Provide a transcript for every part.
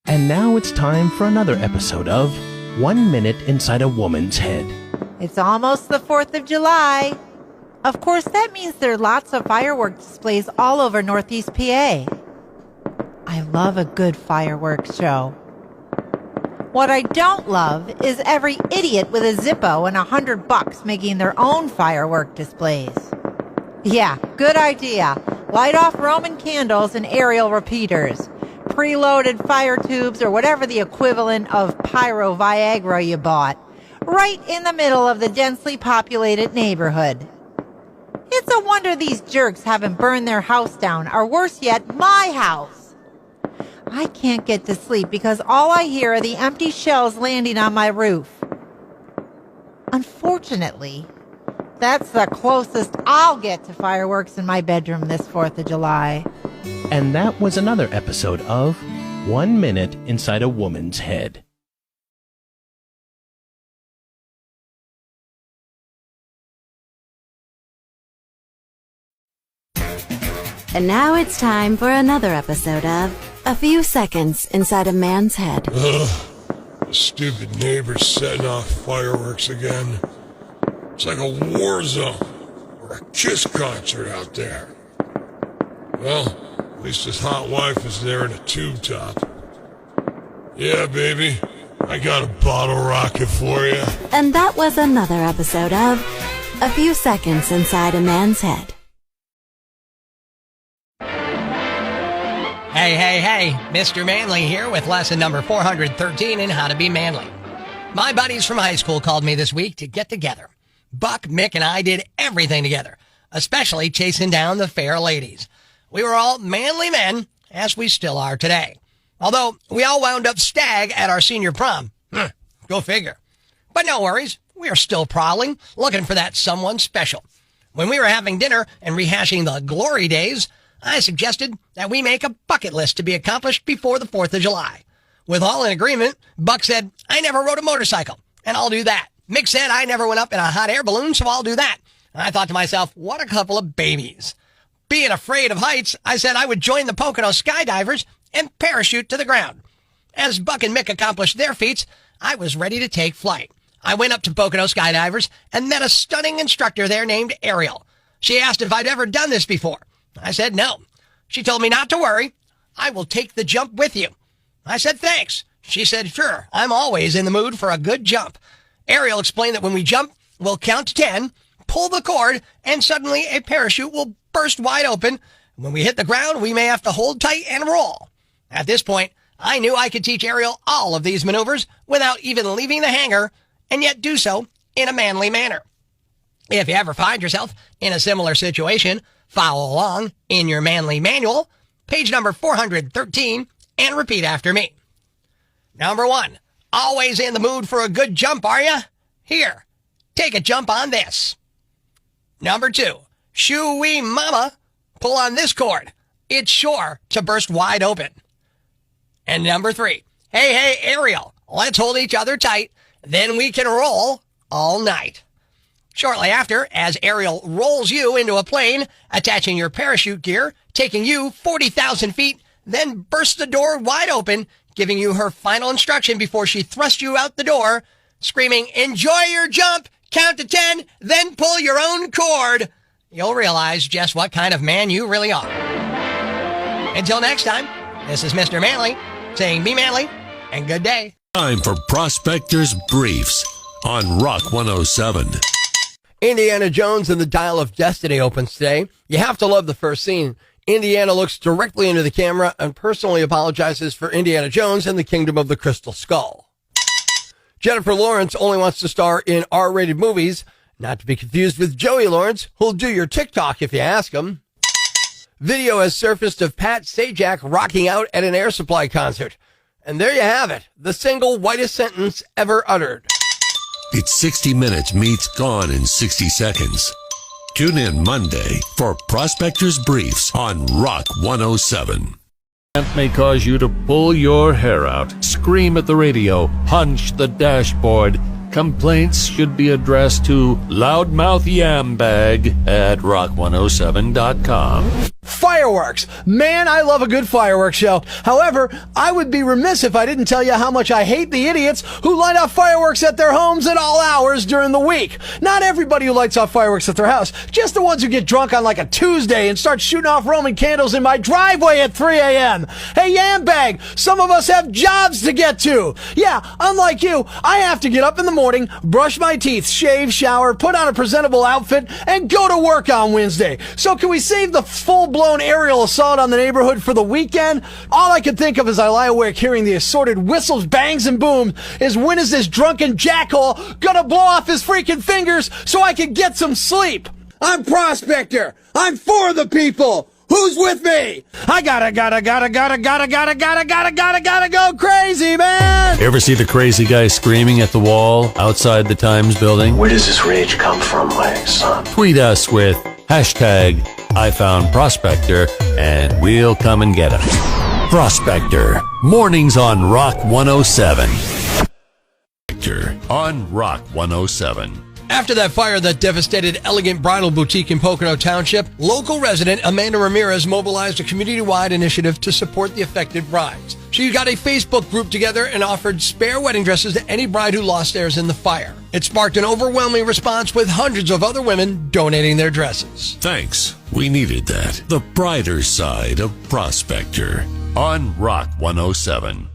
And now it's time for another episode of 1 Minute Inside a Woman's Head. It's almost the 4th of July. Of course, that means there are lots of fireworks displays all over Northeast PA. I love a good fireworks show. What I don't love is every idiot with a Zippo and $100 making their own firework displays. Yeah, good idea. Light off Roman candles and aerial repeaters. Preloaded fire tubes or whatever the equivalent of pyro Viagra you bought, right in the middle of the densely populated neighborhood. It's a wonder these jerks haven't burned their house down, or worse yet, my house. I can't get to sleep because all I hear are the empty shells landing on my roof. Unfortunately, that's the closest I'll get to fireworks in my bedroom this 4th of July. And that was another episode of 1 Minute Inside a Woman's Head. And now it's time for another episode of A Few Seconds Inside a Man's Head. Ugh, the stupid neighbors setting off fireworks again. It's like a war zone or a Kiss concert out there. Well, at least his hot wife is there in a tube top. Yeah, baby, I got a bottle rocket for you. And that was another episode of A Few Seconds Inside a Man's Head. Hey, Mr. Manly here with lesson number 413 in how to be manly. My buddies from high school called me this week to get together. Buck, Mick, and I did everything together, especially chasing down the fair ladies. We were all manly men, as we still are today. Although we all wound up stag at our senior prom. Go figure. But no worries, we are still prowling, looking for that someone special. When we were having dinner and rehashing the glory days, I suggested that we make a bucket list to be accomplished before the 4th of July. With all in agreement, Buck said, I never rode a motorcycle, and I'll do that. Mick said, I never went up in a hot air balloon, so I'll do that. And I thought to myself, what a couple of babies. Being afraid of heights, I said I would join the Pocono skydivers and parachute to the ground. As Buck and Mick accomplished their feats, I was ready to take flight. I went up to Pocono skydivers and met a stunning instructor there named Ariel. She asked if I'd ever done this before. I said no. She told me not to worry. I will take the jump with you. I said thanks. She said, sure, I'm always in the mood for a good jump. Ariel explained that when we jump, we'll count to 10, pull the cord, and suddenly a parachute will burst wide open. When we hit the ground, we may have to hold tight and roll. At this point, I knew I could teach Ariel all of these maneuvers without even leaving the hangar, and yet do so in a manly manner. If you ever find yourself in a similar situation, follow along in your manly manual, page number 413, and repeat after me. Number 1, always in the mood for a good jump, are ya? Here, take a jump on this. Number 2, shoo-wee mama, pull on this cord. It's sure to burst wide open. And number 3, hey, Ariel, let's hold each other tight, then we can roll all night. Shortly after, as Ariel rolls you into a plane, attaching your parachute gear, taking you 40,000 feet, then bursts the door wide open, giving you her final instruction before she thrusts you out the door, screaming, enjoy your jump, count to 10, then pull your own cord. You'll realize just what kind of man you really are. Until next time, this is Mr. Manly saying be manly and good day. Time for Prospector's Briefs on Rock 107. Indiana Jones and the Dial of Destiny opens today. You have to love the first scene. Indiana looks directly into the camera and personally apologizes for Indiana Jones and the Kingdom of the Crystal Skull. Jennifer Lawrence only wants to star in R-rated movies, not to be confused with Joey Lawrence, who'll do your TikTok if you ask him. Video has surfaced of Pat Sajak rocking out at an Air Supply concert. And there you have it, the single whitest sentence ever uttered. It's 60 Minutes meets Gone in 60 Seconds. Tune in Monday for Prospector's Briefs on Rock 107. Rant may cause you to pull your hair out, scream at the radio, punch the dashboard. Complaints should be addressed to loudmouth yambag at rock107.com. Fireworks! fireworks. Man, I love a good fireworks show. However, I would be remiss if I didn't tell you how much I hate the idiots who light off fireworks at their homes at all hours during the week. Not everybody who lights off fireworks at their house, just the ones who get drunk on like a Tuesday and start shooting off Roman candles in my driveway at 3 a.m. Hey, Yambag, some of us have jobs to get to. Yeah, unlike you, I have to get up in the morning, brush my teeth, shave, shower, put on a presentable outfit, and go to work on Wednesday. So can we save the full-blown aerial assault on the neighborhood for the weekend? All I can think of as I lie awake hearing the assorted whistles, bangs, and booms is when is this drunken jackhole gonna blow off his freaking fingers so I can get some sleep? I'm Prospector. I'm for the people. Who's with me? I gotta go crazy, man! Ever see the crazy guy screaming at the wall outside the Times building? Where does this rage come from, my son? Tweet us with hashtag I found Prospector and we'll come and get him. Prospector, mornings on Rock 107. On Rock 107. After that fire that devastated Elegant Bridal Boutique in Pocono Township, local resident Amanda Ramirez mobilized a community-wide initiative to support the affected brides. She got a Facebook group together and offered spare wedding dresses to any bride who lost theirs in the fire. It sparked an overwhelming response with hundreds of other women donating their dresses. Thanks. We needed that. The brighter side of Prospector on Rock 107.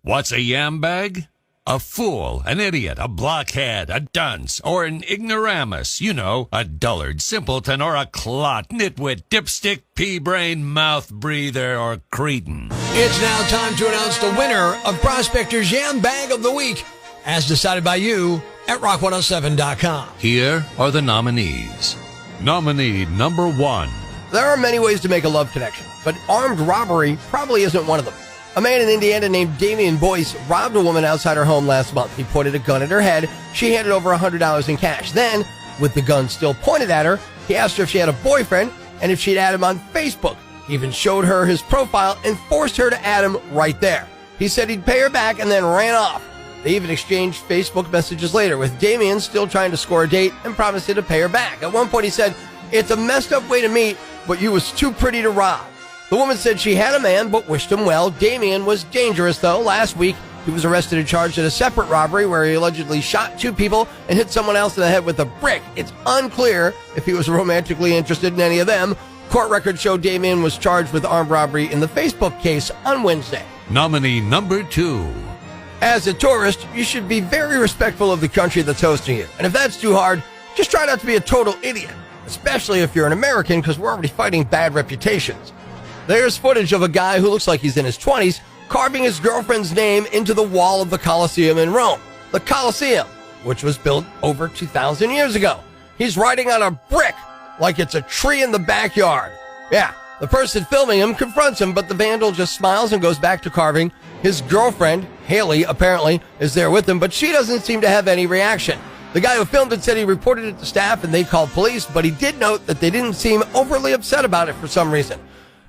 What's a yam bag? A fool, an idiot, a blockhead, a dunce, or an ignoramus. You know, a dullard, simpleton, or a clot, nitwit, dipstick, pea-brain, mouth breather, or cretin. It's now time to announce the winner of Prospector's Yam Bag of the Week, as decided by you at rock107.com. Here are the nominees. Nominee number 1. There are many ways to make a love connection, but armed robbery probably isn't one of them. A man in Indiana named Damian Boyce robbed a woman outside her home last month. He pointed a gun at her head. She handed over $100 in cash. Then, with the gun still pointed at her, he asked her if she had a boyfriend and if she'd add him on Facebook. He even showed her his profile and forced her to add him right there. He said he'd pay her back and then ran off. They even exchanged Facebook messages later, with Damian still trying to score a date and promising to pay her back. At one point he said, "It's a messed up way to meet, but you was too pretty to rob." The woman said she had a man, but wished him well. Damian was dangerous, though. Last week, he was arrested and charged at a separate robbery where he allegedly shot 2 people and hit someone else in the head with a brick. It's unclear if he was romantically interested in any of them. Court records show Damian was charged with armed robbery in the Facebook case on Wednesday. Nominee number 2. As a tourist, you should be very respectful of the country that's hosting you. And if that's too hard, just try not to be a total idiot, especially if you're an American, because we're already fighting bad reputations. There's footage of a guy who looks like he's in his 20s carving his girlfriend's name into the wall of the Colosseum in Rome. The Colosseum, which was built over 2,000 years ago. He's writing on a brick like it's a tree in the backyard. Yeah, the person filming him confronts him, but the vandal just smiles and goes back to carving. His girlfriend, Haley, apparently, is there with him, but she doesn't seem to have any reaction. The guy who filmed it said he reported it to staff and they called police, but he did note that they didn't seem overly upset about it for some reason.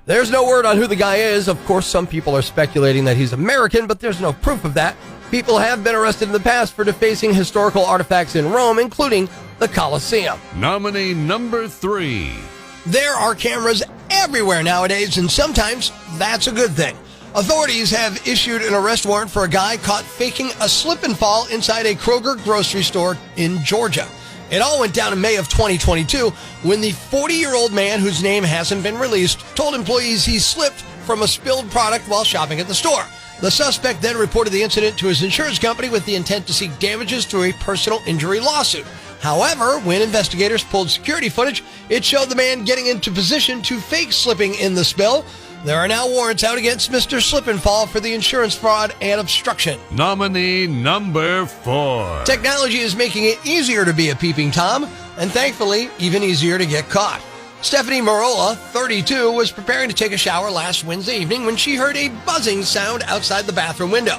There's no word on who the guy is. Of course, some people are speculating that he's American, but there's no proof of that. People have been arrested in the past for defacing historical artifacts in Rome, including the Colosseum. Nominee number 3. There are cameras everywhere nowadays, and sometimes that's a good thing. Authorities have issued an arrest warrant for a guy caught faking a slip and fall inside a Kroger grocery store in Georgia. It all went down in May of 2022 when the 40-year-old man, whose name hasn't been released, told employees he slipped from a spilled product while shopping at the store. The suspect then reported the incident to his insurance company with the intent to seek damages through a personal injury lawsuit. However, when investigators pulled security footage, it showed the man getting into position to fake slipping in the spill. There are now warrants out against Mr. Slip and Fall for the insurance fraud and obstruction. Nominee number 4. Technology is making it easier to be a peeping Tom, and thankfully, even easier to get caught. Stephanie Marola, 32, was preparing to take a shower last Wednesday evening when she heard a buzzing sound outside the bathroom window.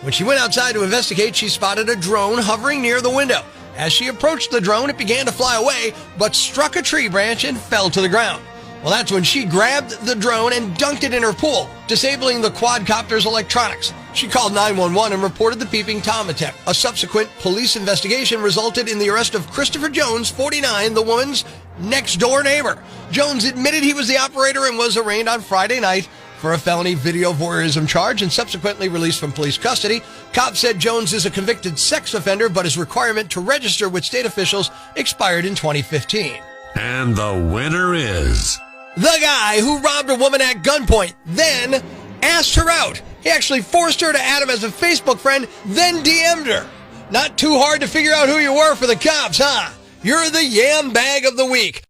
When she went outside to investigate, she spotted a drone hovering near the window. As she approached the drone, it began to fly away, but struck a tree branch and fell to the ground. Well, that's when she grabbed the drone and dunked it in her pool, disabling the quadcopter's electronics. She called 911 and reported the peeping Tom attack. A subsequent police investigation resulted in the arrest of Christopher Jones, 49, the woman's next-door neighbor. Jones admitted he was the operator and was arraigned on Friday night for a felony video voyeurism charge and subsequently released from police custody. Cops said Jones is a convicted sex offender, but his requirement to register with state officials expired in 2015. And the winner is... the guy who robbed a woman at gunpoint, then asked her out. He actually forced her to add him as a Facebook friend, then DM'd her. Not too hard to figure out who you were for the cops, huh? You're the yam bag of the week.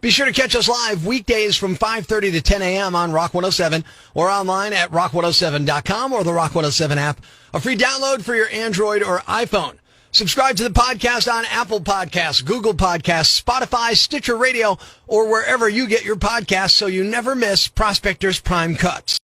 Be sure to catch us live weekdays from 5:30 to 10 a.m. on Rock 107 or online at rock107.com or the Rock 107 app. A free download for your Android or iPhone. Subscribe to the podcast on Apple Podcasts, Google Podcasts, Spotify, Stitcher Radio, or wherever you get your podcasts so you never miss Prospector's Prime Cuts.